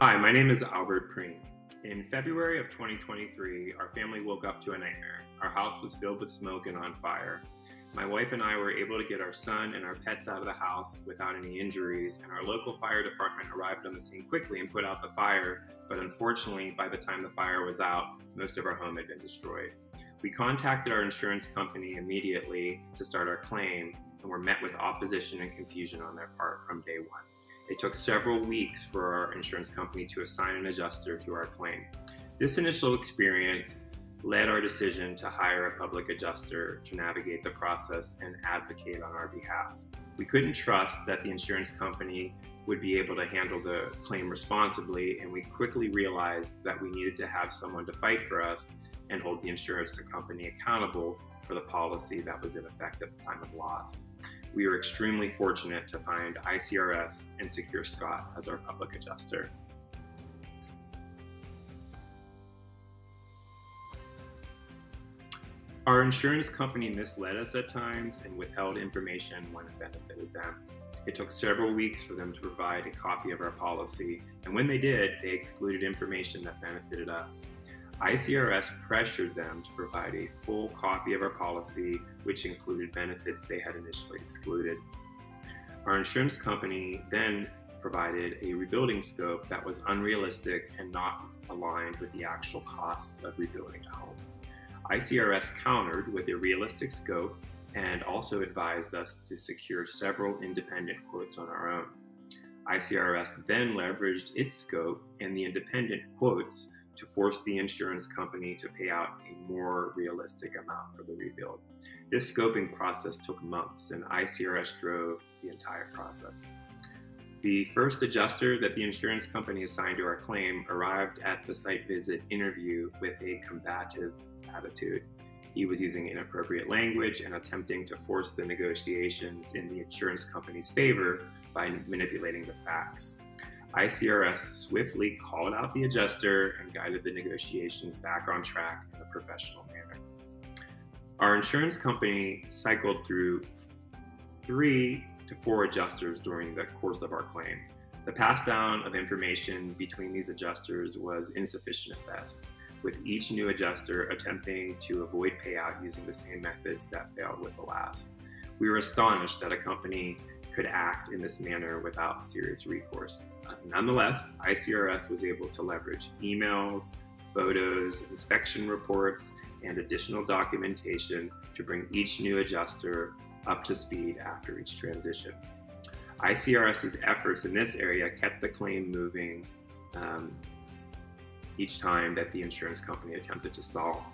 Hi, my name is Albert Prien. In February of 2023, our family woke up to a nightmare. Our house was filled with smoke and on fire. My wife and I were able to get our son and our pets out of the house without any injuries, and our local fire department arrived on the scene quickly and put out the fire, but unfortunately, by the time the fire was out, most of our home had been destroyed. We contacted our insurance company immediately to start our claim, and were met with opposition and confusion on their part from day one. It took several weeks for our insurance company to assign an adjuster to our claim. This initial experience led our decision to hire a public adjuster to navigate the process and advocate on our behalf. We couldn't trust that the insurance company would be able to handle the claim responsibly, and we quickly realized that we needed to have someone to fight for us and hold the insurance company accountable for the policy that was in effect at the time of loss. We are extremely fortunate to find ICRS and Secure Scott as our public adjuster. Our insurance company misled us at times and withheld information when it benefited them. It took several weeks for them to provide a copy of our policy, and when they did, they excluded information that benefited us. ICRS pressured them to provide a full copy of our policy, which included benefits they had initially excluded. Our insurance company then provided a rebuilding scope that was unrealistic and not aligned with the actual costs of rebuilding a home. ICRS countered with a realistic scope and also advised us to secure several independent quotes on our own. ICRS then leveraged its scope and the independent quotes to force the insurance company to pay out a more realistic amount for the rebuild. This scoping process took months, and ICRS drove the entire process. The first adjuster that the insurance company assigned to our claim arrived at the site visit interview with a combative attitude. He was using inappropriate language and attempting to force the negotiations in the insurance company's favor by manipulating the facts. ICRS swiftly called out the adjuster and guided the negotiations back on track in a professional manner. Our insurance company cycled through 3 to 4 adjusters during the course of our claim. The pass down of information between these adjusters was insufficient at best, with each new adjuster attempting to avoid payout using the same methods that failed with the last. We were astonished that a company could act in this manner without serious recourse. Nonetheless, ICRS was able to leverage emails, photos, inspection reports, and additional documentation to bring each new adjuster up to speed after each transition. ICRS's efforts in this area kept the claim moving each time that the insurance company attempted to stall,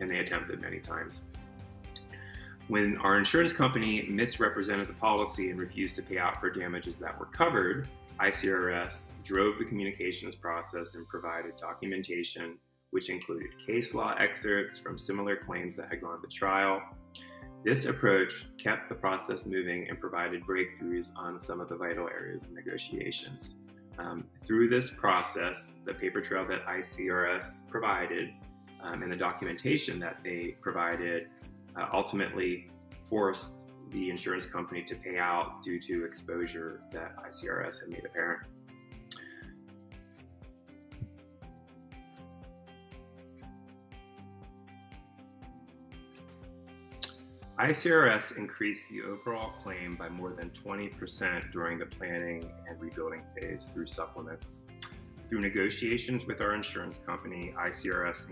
and they attempted many times. When our insurance company misrepresented the policy and refused to pay out for damages that were covered, ICRS drove the communications process and provided documentation, which included case law excerpts from similar claims that had gone to trial. This approach kept the process moving and provided breakthroughs on some of the vital areas of negotiations. Through this process, the paper trail that ICRS provided and the documentation that they provided ultimately forced the insurance company to pay out due to exposure that ICRS had made apparent. ICRS increased the overall claim by more than 20% during the planning and rebuilding phase through supplements. Through negotiations with our insurance company, ICRS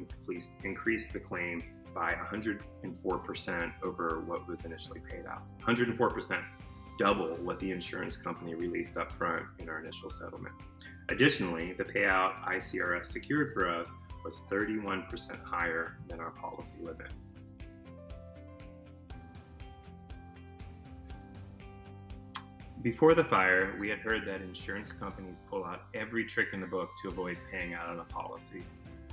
increased the claim by 104% over what was initially paid out. 104%, double what the insurance company released up front in our initial settlement. Additionally, the payout ICRS secured for us was 31% higher than our policy limit. Before the fire, we had heard that insurance companies pull out every trick in the book to avoid paying out on a policy.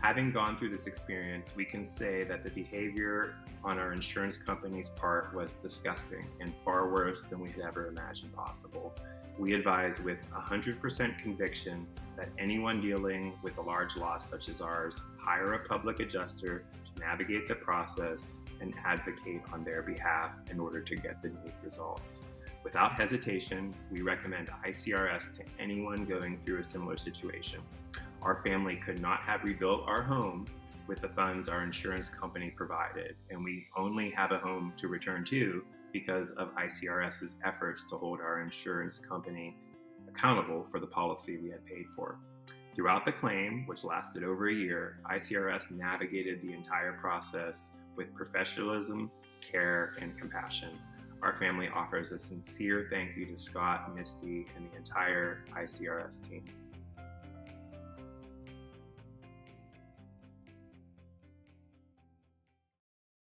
Having gone through this experience, we can say that the behavior on our insurance company's part was disgusting and far worse than we had ever imagined possible. We advise with 100% conviction that anyone dealing with a large loss such as ours hire a public adjuster to navigate the process and advocate on their behalf in order to get the needed results. Without hesitation, we recommend ICRS to anyone going through a similar situation. Our family could not have rebuilt our home with the funds our insurance company provided, and we only have a home to return to because of ICRS's efforts to hold our insurance company accountable for the policy we had paid for. Throughout the claim, which lasted over a year, ICRS navigated the entire process with professionalism, care, and compassion. Our family offers a sincere thank you to Scott, Misty, and the entire ICRS team.